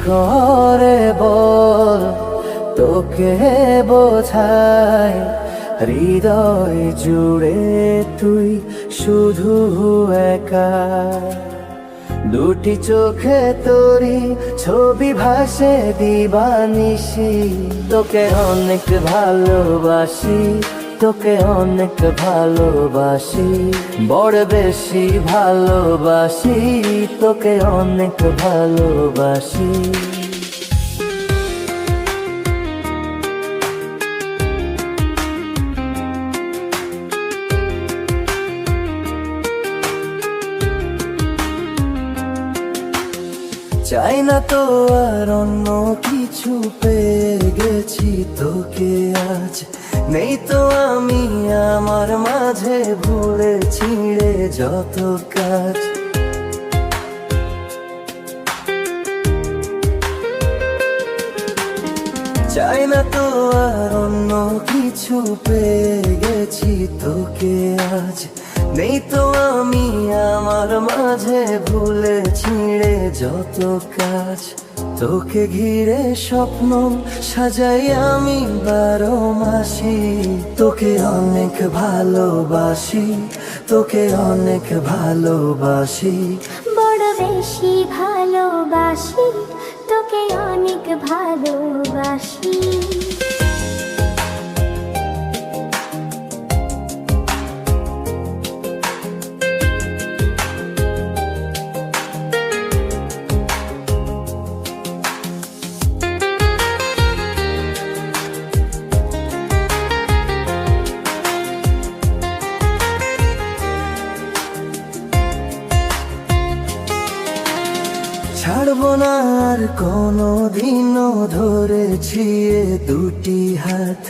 করে বল তোকে বোঝাই, হৃদয় জুড়ে তুই শুধু একা। দুটি চোখে তোরি ছবি ভাসে দিবানিশি, তোকে অনেক ভালোবাসি, তোকে অনেক ভালোবাসি, বড় বেশি ভালোবাসি, তোকে অনেক ভালোবাসি। চাই না তো আর অন্য কিছু, পেয়ে গেছি তোকে আজ। নেই তো আমি আমার মাঝে ভুলে ছিঁড়ে যত কাজ। চাই না তো আর অন্য কিছু, পেয়ে গেছি তোকে আজ। নেই তো আমি আমার মাঝে ভুলে ছিঁড়ে যত কাজ। তোকে ঘিরে স্বপ্ন সাজাই আমি 12 মাসি, তোকে অনেক ভালোবাসি, তোকে অনেক ভালোবাসি, বড় বেশি ভালোবাসি, তোকে অনেক ভালোবাসি। ছাড়বো না আর কোনো দিনও ধরেছি এ দুটি হাত।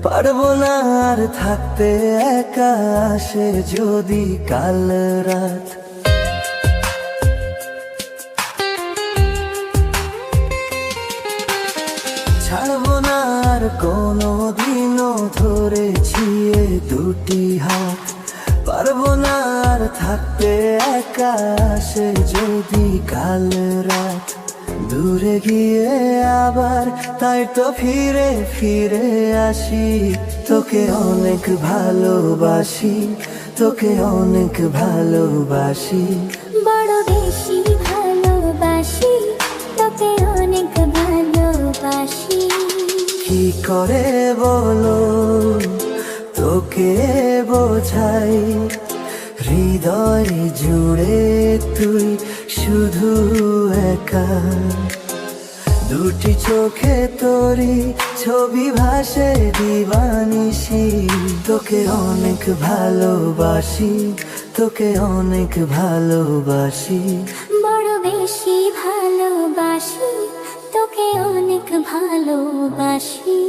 পারবো না আর থাকতে একা, আসে যদি কাল রাত। ছাড়বো না আর কোনো দিনও ধরেছি এ দুটি হাত। পারবো না আর থাকতে একা, আসে যদি কাল রাত। দূরে গিয়ে আবার তাই তো ফিরে ফিরে আসি, তোকে অনেক ভালোবাসি, তোকে অনেক ভালোবাসি, বড় বেশি ভালোবাসি, তোকে অনেক ভালোবাসি। কি করে বলো তোকে বোঝাই, হৃদয় জুড়ে তুই শুধু একা। দুটি চোখে তোরি ছবি ভাসে দিবানিশি, তোকে অনেক ভালোবাসি, তোকে অনেক ভালোবাসি, বড় বেশি ভালোবাসি, তোকে অনেক ভালোবাসি।